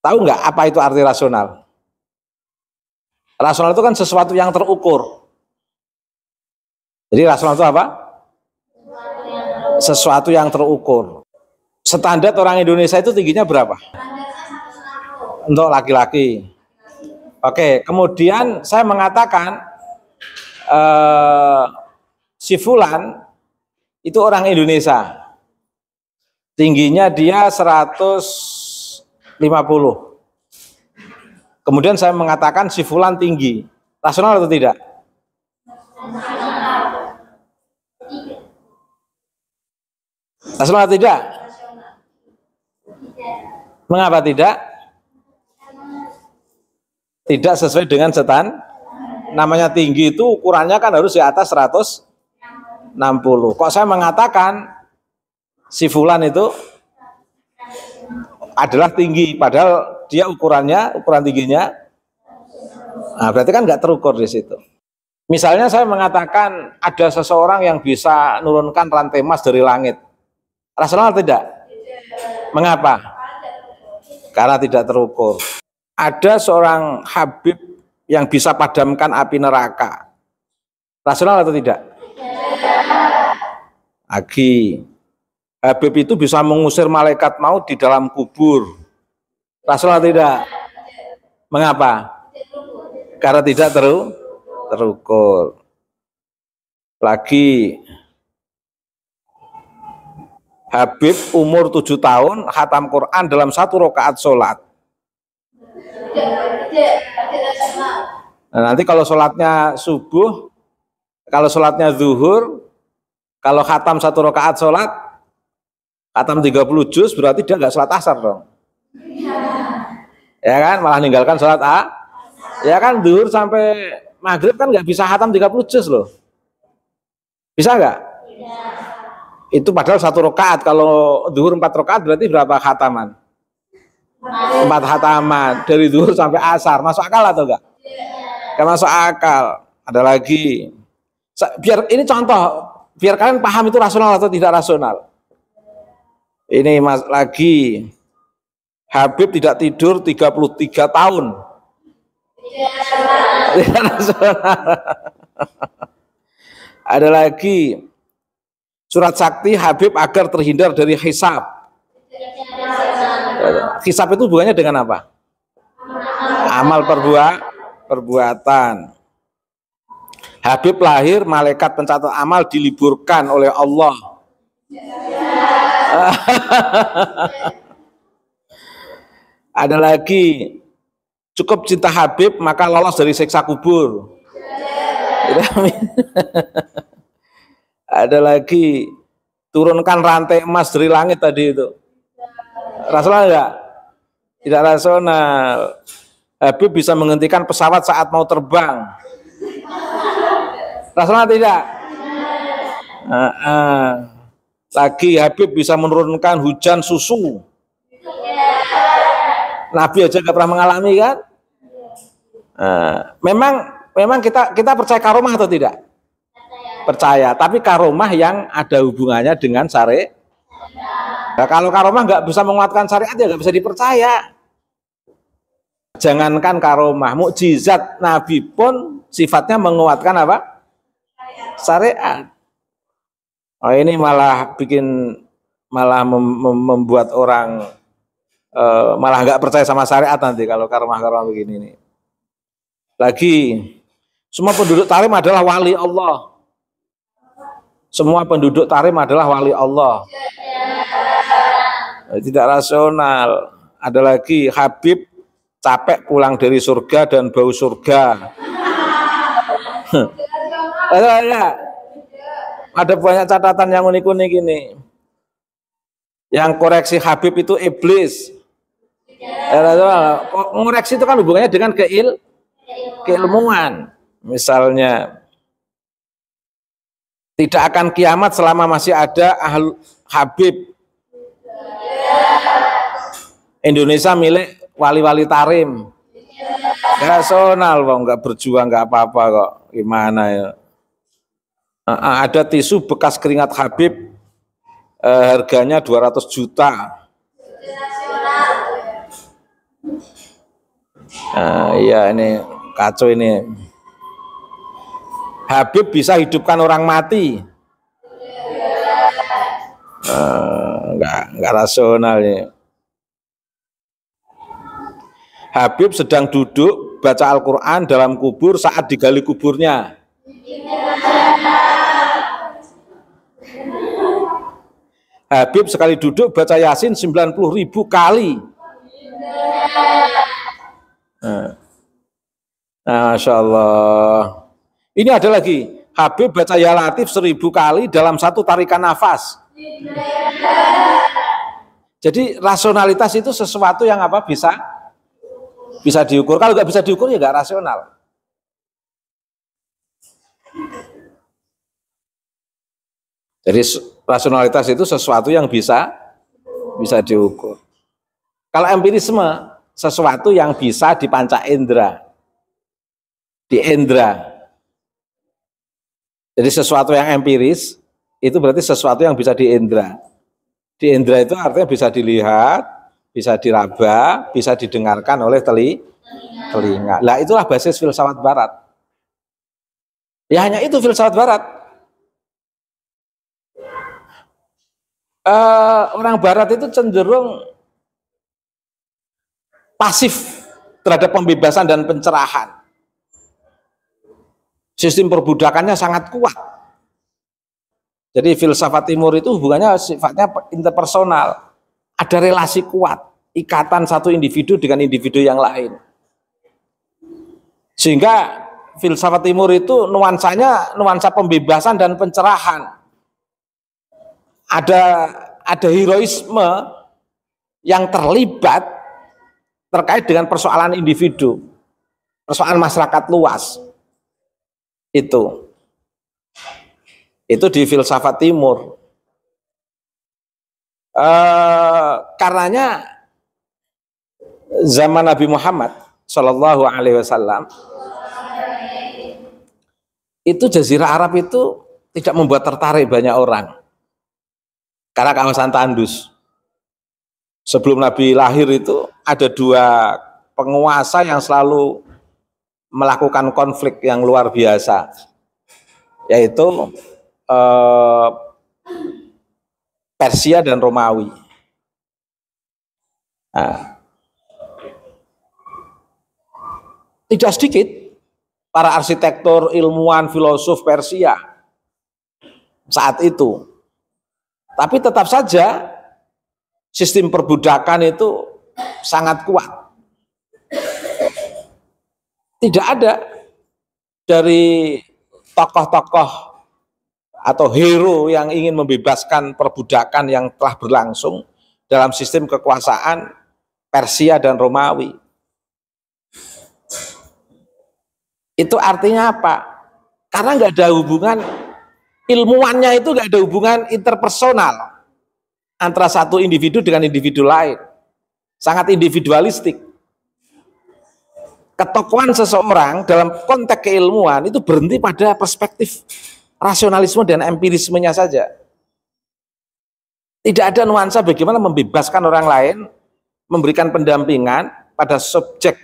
Tahu nggak apa itu arti rasional? Rasional itu kan sesuatu yang terukur. Jadi rasional itu apa? Sesuatu yang terukur. Standar orang Indonesia itu tingginya berapa? Untuk laki-laki. Oke, kemudian saya mengatakan si Fulan itu orang Indonesia. Tingginya dia 150. Kemudian saya mengatakan si Fulan tinggi. Rasional atau tidak? Rasional atau tidak? Mengapa tidak? Tidak sesuai dengan setan. Namanya tinggi itu ukurannya kan harus di atas 160. Kok saya mengatakan si Fulan itu adalah tinggi, padahal dia ukuran tingginya, nah berarti kan nggak terukur di situ. Misalnya saya mengatakan ada seseorang yang bisa nurunkan rantai emas dari langit, rasional tidak? Mengapa? Karena tidak terukur. Ada seorang Habib yang bisa padamkan api neraka, rasional atau tidak? Lagi Habib itu bisa mengusir malaikat maut di dalam kubur, rasional atau tidak? Mengapa? Karena tidak terukur. Lagi Habib umur 7 tahun khatam Quran dalam 1 rakaat sholat. Nah, nanti kalau sholatnya subuh, kalau sholatnya zuhur, kalau khatam 1 rakaat sholat, khatam 30 juz, berarti dia nggak sholat asar dong. Ya kan, malah ninggalkan sholat ya kan, zuhur sampai maghrib kan nggak bisa khatam 30 juz loh. Bisa nggak? Itu padahal 1 rakaat. Kalau zuhur 4 rakaat berarti berapa khataman? 4 khataman dari zuhur sampai asar. Masuk akal atau enggak? Enggak masuk akal. Ada lagi. Biar ini contoh, biar kalian paham itu rasional atau tidak rasional. Ini lagi. Habib tidak tidur 33 tahun. Tidak rasional. Ada lagi. Surat sakti Habib agar terhindar dari hisab. Hisab itu hubungannya dengan apa? Amal perbuatan. Habib lahir, malaikat pencatat amal diliburkan oleh Allah. Ada lagi, cukup cinta Habib maka lolos dari siksa kubur. Ada lagi, turunkan rantai emas dari langit tadi itu. Rasional enggak? Tidak rasional. Habib bisa menghentikan pesawat saat mau terbang. Rasional tidak? Lagi Habib bisa menurunkan hujan susu. Nabi aja nggak pernah mengalami kan? Memang kita percaya karomah atau tidak? Percaya, tapi karomah yang ada hubungannya dengan syariat. Nah, kalau karomah nggak bisa menguatkan syariat ya nggak bisa dipercaya. Jangankan karomah, mukjizat Nabi pun sifatnya menguatkan apa? Syariat. Oh, ini malah membuat orang malah nggak percaya sama syariat nanti kalau karomah begini nih. Lagi, semua penduduk Tarim adalah wali Allah. Semua penduduk Tarim adalah wali Allah. Tidak rasional. Ada lagi, Habib capek pulang dari surga dan bau surga. Ada banyak catatan yang unik-unik ini. Yang koreksi Habib itu iblis. Koreksi itu kan hubungannya dengan keilmuan. Misalnya, tidak akan kiamat selama masih ada Habib. Indonesia milik wali-wali Tarim. Rasional, nggak berjuang nggak apa-apa kok. Gimana ya? Ada tisu bekas keringat Habib, harganya 200 juta. Iya ini kacau ini. Habib bisa hidupkan orang mati. Enggak rasional ini. Habib sedang duduk baca Al-Quran dalam kubur saat digali kuburnya. Habib sekali duduk baca Yasin 90.000 kali. Masya Allah. Ini ada lagi, Habib baca Ya Latif 1000 kali dalam satu tarikan nafas. Jadi rasionalitas itu sesuatu yang apa bisa diukur. Kalau nggak bisa diukur ya nggak rasional. Jadi rasionalitas itu sesuatu yang bisa diukur. Kalau empirisme sesuatu yang bisa dipanca indera, di indera. Jadi sesuatu yang empiris itu berarti sesuatu yang bisa diindra. Diindra itu artinya bisa dilihat, bisa diraba, bisa didengarkan oleh telinga. Lah itulah basis filsafat barat. Ya hanya itu filsafat barat. Orang barat itu cenderung pasif terhadap pembebasan dan pencerahan. Sistem perbudakannya sangat kuat. Jadi filsafat timur itu hubungannya sifatnya interpersonal. Ada relasi kuat, ikatan satu individu dengan individu yang lain. Sehingga filsafat timur itu nuansanya nuansa pembebasan dan pencerahan. Ada heroisme yang terlibat terkait dengan persoalan individu, persoalan masyarakat luas. Itu di filsafat timur. Karenanya zaman Nabi Muhammad Shallallahu Alaihi Wasallam itu Jazirah Arab itu tidak membuat tertarik banyak orang karena kawasan tandus. Sebelum Nabi lahir itu ada dua penguasa yang selalu melakukan konflik yang luar biasa, yaitu Persia dan Romawi. Nah, tidak sedikit para arsitektur, ilmuwan, filosof Persia saat itu, tapi tetap saja sistem perbudakan itu sangat kuat. Tidak ada dari tokoh-tokoh atau hero yang ingin membebaskan perbudakan yang telah berlangsung dalam sistem kekuasaan Persia dan Romawi. Itu artinya apa? Karena nggak ada hubungan, ilmuwannya itu nggak ada hubungan interpersonal antara satu individu dengan individu lain. Sangat individualistik. Ketokohan seseorang dalam konteks keilmuan itu berhenti pada perspektif rasionalisme dan empirismenya saja. Tidak ada nuansa bagaimana membebaskan orang lain, memberikan pendampingan pada subjek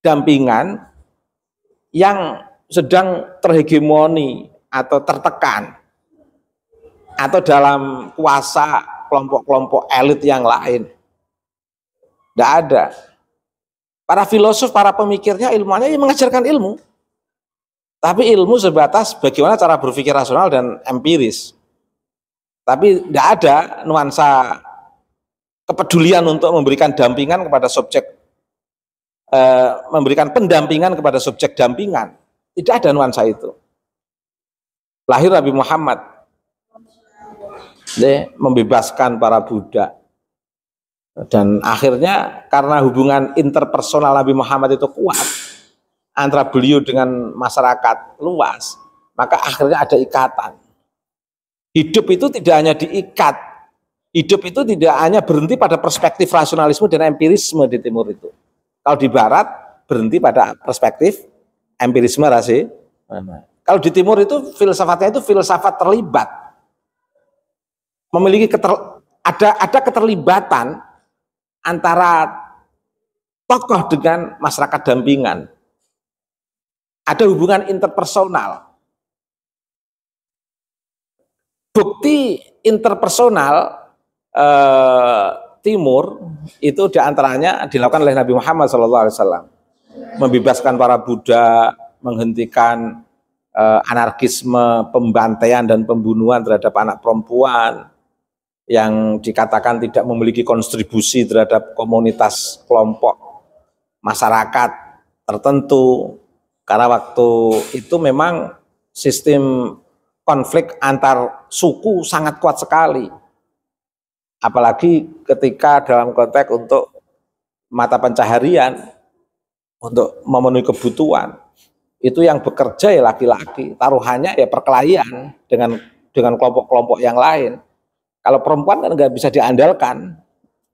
dampingan yang sedang terhegemoni atau tertekan atau dalam kuasa kelompok-kelompok elit yang lain. Tidak ada. Para filosof, para pemikirnya, ilmuannya yang mengajarkan ilmu. Tapi ilmu sebatas bagaimana cara berpikir rasional dan empiris. Tapi tidak ada nuansa kepedulian untuk memberikan dampingan kepada subjek, memberikan pendampingan kepada subjek dampingan. Tidak ada nuansa itu. Lahir Nabi Muhammad, membebaskan para budak. Dan akhirnya karena hubungan interpersonal Nabi Muhammad itu kuat antara beliau dengan masyarakat luas, maka akhirnya ada ikatan. Hidup itu tidak hanya diikat, hidup itu tidak hanya berhenti pada perspektif rasionalisme dan empirisme di timur itu. Kalau di barat berhenti pada perspektif empirisme rasional. Kalau di timur itu filsafatnya itu filsafat terlibat, memiliki ada keterlibatan antara tokoh dengan masyarakat dampingan. Ada hubungan interpersonal. Bukti interpersonal Timur itu diantaranya dilakukan oleh Nabi Muhammad SAW, membebaskan para budak, menghentikan anarkisme, pembantaian dan pembunuhan terhadap anak perempuan yang dikatakan tidak memiliki kontribusi terhadap komunitas kelompok masyarakat tertentu, karena waktu itu memang sistem konflik antar suku sangat kuat sekali. Apalagi ketika dalam konteks untuk mata pencaharian, untuk memenuhi kebutuhan, itu yang bekerja ya laki-laki, taruhannya ya perkelahian dengan kelompok-kelompok yang lain. Kalau perempuan kan nggak bisa diandalkan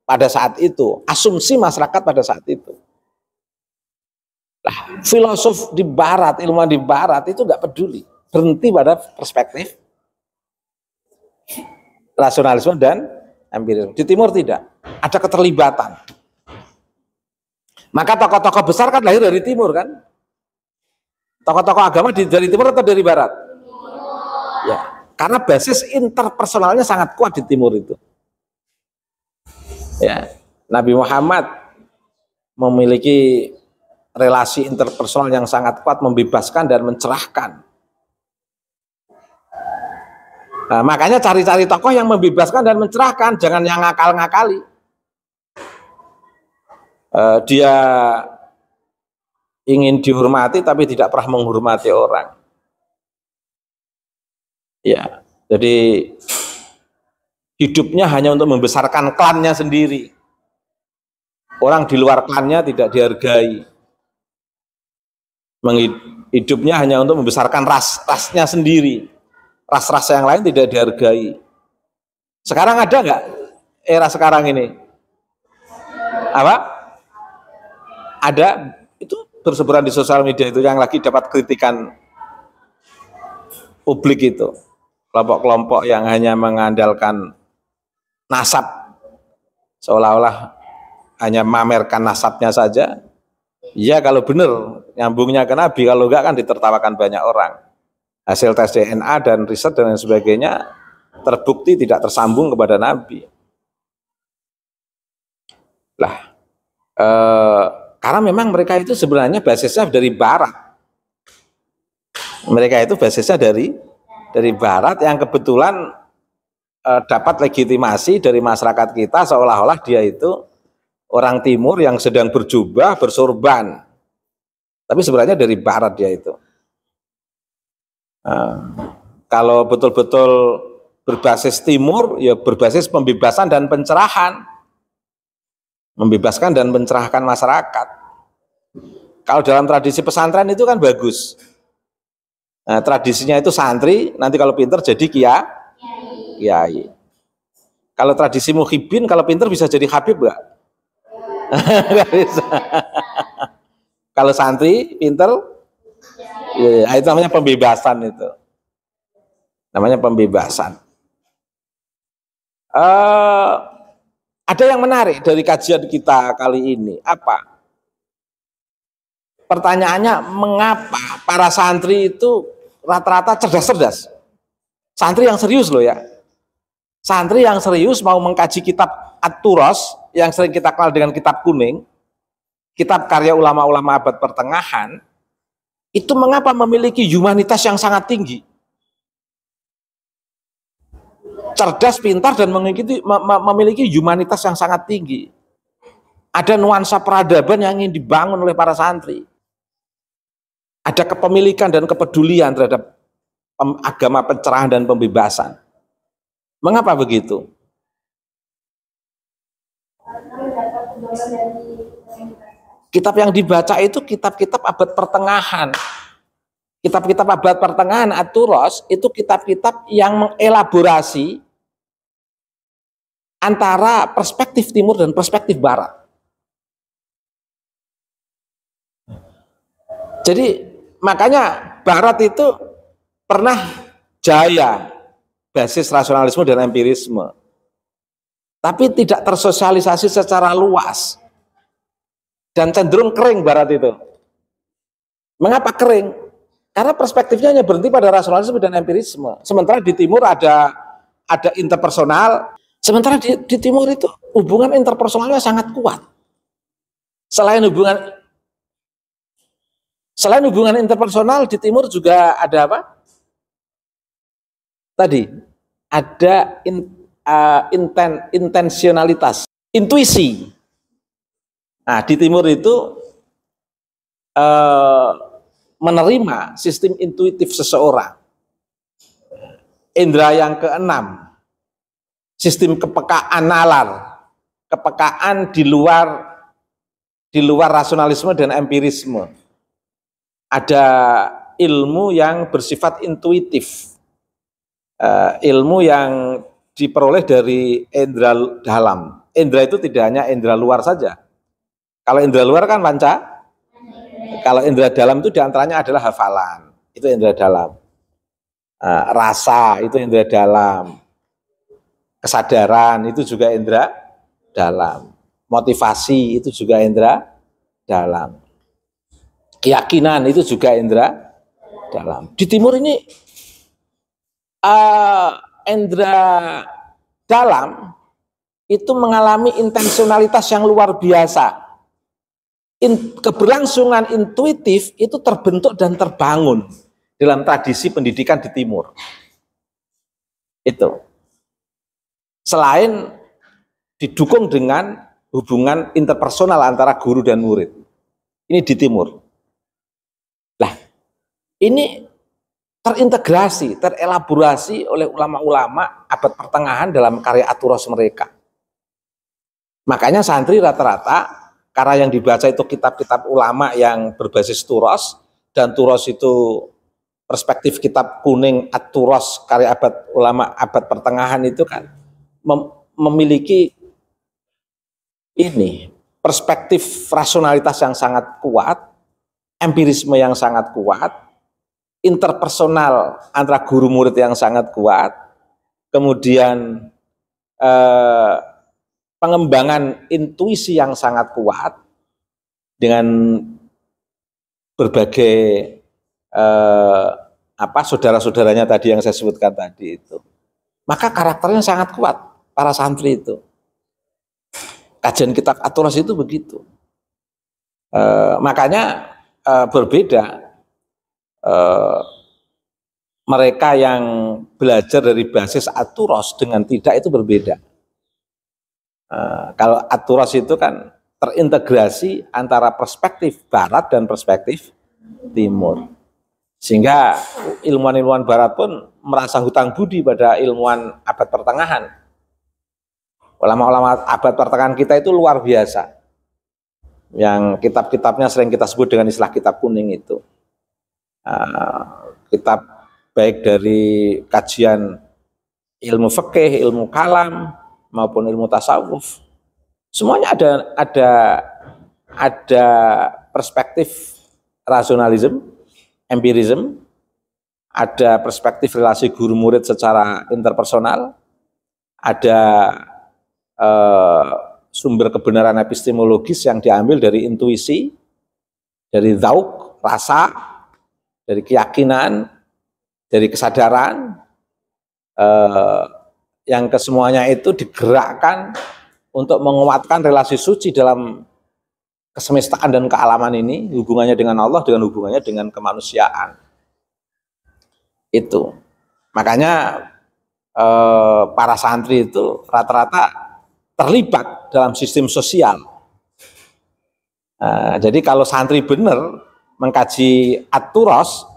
pada saat itu, asumsi masyarakat pada saat itu. Nah, filosof di Barat, ilmuwan di Barat itu nggak peduli, berhenti pada perspektif rasionalisme dan empirisme. Di Timur tidak, ada keterlibatan. Maka tokoh-tokoh besar kan lahir dari Timur kan? Tokoh-tokoh agama dari Timur atau dari Barat? Ya, karena basis interpersonalnya sangat kuat di Timur itu. Ya, Nabi Muhammad memiliki relasi interpersonal yang sangat kuat, membebaskan dan mencerahkan. Nah, makanya cari-cari tokoh yang membebaskan dan mencerahkan, jangan yang ngakal-ngakali. Dia ingin dihormati tapi tidak pernah menghormati orang. Ya, jadi hidupnya hanya untuk membesarkan klannya sendiri. Orang di luar klannya tidak dihargai. Hidupnya hanya untuk membesarkan rasnya sendiri. Ras-ras yang lain tidak dihargai. Sekarang ada nggak era sekarang ini? Apa? Ada, itu bersebaran di sosial media itu yang lagi dapat kritikan publik itu. Kelompok-kelompok yang hanya mengandalkan nasab, seolah-olah hanya memamerkan nasabnya saja. Ya kalau benar nyambungnya ke Nabi, kalau enggak kan ditertawakan banyak orang. Hasil tes DNA dan riset dan lain sebagainya terbukti tidak tersambung kepada Nabi. Lah, karena memang mereka itu sebenarnya basisnya dari Barat. Mereka itu basisnya dari Barat yang kebetulan dapat legitimasi dari masyarakat kita seolah-olah dia itu orang Timur yang sedang berjubah, bersorban. Tapi sebenarnya dari Barat dia itu. Kalau betul-betul berbasis Timur, ya berbasis pembebasan dan pencerahan. Membebaskan dan mencerahkan masyarakat. Kalau dalam tradisi pesantren itu kan bagus. Nah, tradisinya itu santri, nanti kalau pinter jadi kiai. Kalau tradisi muhibin, kalau pinter bisa jadi habib enggak? Enggak bisa. Kalau santri pinter, ya, itu namanya pembebasan itu. Namanya pembebasan. Ada yang menarik dari kajian kita kali ini. Apa? Pertanyaannya, mengapa para santri itu rata-rata cerdas-cerdas? Santri yang serius loh ya. Santri yang serius mau mengkaji kitab At-Turas yang sering kita kenal dengan kitab kuning, kitab karya ulama-ulama abad pertengahan, itu mengapa memiliki humanitas yang sangat tinggi? Cerdas, pintar, dan memiliki humanitas yang sangat tinggi. Ada nuansa peradaban yang ingin dibangun oleh para santri. Ada kepemilikan dan kepedulian terhadap agama pencerahan dan pembebasan. Mengapa begitu? Kitab yang dibaca itu kitab-kitab abad pertengahan. Kitab-kitab abad pertengahan At-Turas itu kitab-kitab yang mengelaborasi antara perspektif Timur dan perspektif Barat. Jadi makanya Barat itu pernah jaya basis rasionalisme dan empirisme, tapi tidak tersosialisasi secara luas. dan cenderung kering barat itu. Mengapa kering? Karena perspektifnya hanya berhenti pada rasionalisme dan empirisme. Sementara di timur ada interpersonal. Sementara di timur itu hubungan interpersonalnya sangat kuat. Selain hubungan interpersonal, di timur juga ada apa? Tadi ada intensionalitas, intuisi. Nah, di timur itu menerima sistem intuitif seseorang. Indra yang keenam, sistem kepekaan nalar, kepekaan di luar rasionalisme dan empirisme. Ada ilmu yang bersifat intuitif, ilmu yang diperoleh dari indera dalam. Indera itu tidak hanya indera luar saja. Kalau indera luar kan panca, kalau indera dalam itu diantaranya adalah hafalan, itu indera dalam. Rasa itu indera dalam, kesadaran itu juga indera dalam, motivasi itu juga indera dalam. Keyakinan itu juga indera dalam. Di timur ini indera dalam itu mengalami intensionalitas yang luar biasa. Keberlangsungan intuitif itu terbentuk dan terbangun dalam tradisi pendidikan di timur. Itu. Selain didukung dengan hubungan interpersonal antara guru dan murid. Ini di timur. Ini terintegrasi, terelaborasi oleh ulama-ulama abad pertengahan dalam karya Aturos mereka. Makanya santri rata-rata, karena yang dibaca itu kitab-kitab ulama yang berbasis Turos, dan Turos itu perspektif kitab kuning Aturos karya ulama abad pertengahan itu kan memiliki ini perspektif rasionalitas yang sangat kuat, empirisme yang sangat kuat, interpersonal antara guru murid yang sangat kuat, kemudian pengembangan intuisi yang sangat kuat dengan berbagai saudara-saudaranya tadi yang saya sebutkan tadi itu. Maka karakternya sangat kuat para santri itu. Kajian kitab Aturos itu begitu. Makanya berbeda. Mereka yang belajar dari basis Aturos dengan tidak itu berbeda. Kalau Aturos itu kan terintegrasi antara perspektif Barat dan perspektif Timur, sehingga ilmuwan-ilmuwan Barat pun merasa hutang budi pada ilmuwan abad pertengahan. Ulama-ulama abad pertengahan kita itu luar biasa, yang kitab-kitabnya sering kita sebut dengan istilah kitab kuning itu. Kitab baik dari kajian ilmu fikih, ilmu kalam maupun ilmu tasawuf, semuanya ada perspektif rasionalisme, empirisme, ada perspektif relasi guru murid secara interpersonal, ada sumber kebenaran epistemologis yang diambil dari intuisi, dari zauk, rasa, dari keyakinan, dari kesadaran, yang kesemuanya itu digerakkan untuk menguatkan relasi suci dalam kesemestaan dan kealaman ini, hubungannya dengan Allah, dengan hubungannya dengan kemanusiaan. Itu. Makanya para santri itu rata-rata terlibat dalam sistem sosial. Jadi kalau santri benar mengkaji Aturos,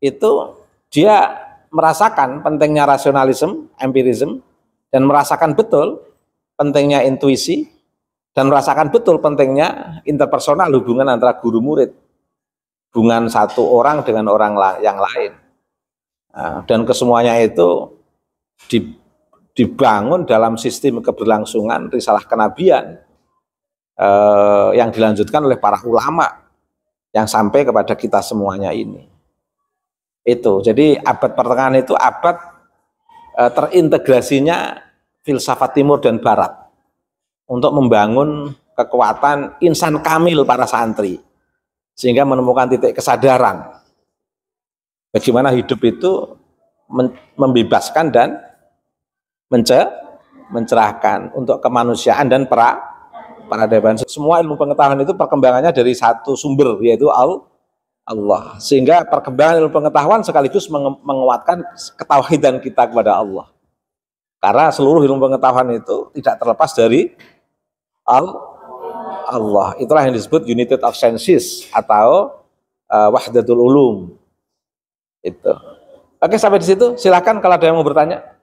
itu dia merasakan pentingnya rasionalisme, empirisme, dan merasakan betul pentingnya intuisi, dan merasakan betul pentingnya interpersonal, hubungan antara guru murid, hubungan satu orang dengan orang yang lain. Dan kesemuanya itu dibangun dalam sistem keberlangsungan risalah kenabian yang dilanjutkan oleh para ulama yang sampai kepada kita semuanya ini. Itu, jadi abad pertengahan itu abad terintegrasinya filsafat timur dan barat untuk membangun kekuatan insan kamil para santri, sehingga menemukan titik kesadaran bagaimana hidup itu membebaskan dan mencerahkan untuk kemanusiaan dan peradaban. Semua ilmu pengetahuan itu perkembangannya dari satu sumber, yaitu Allah. Sehingga perkembangan ilmu pengetahuan sekaligus menguatkan ketauhidan kita kepada Allah. Karena seluruh ilmu pengetahuan itu tidak terlepas dari Allah. Itulah yang disebut United of Senses atau Wahdatul Ulum. Itu. Oke, sampai di situ. Silakan kalau ada yang mau bertanya.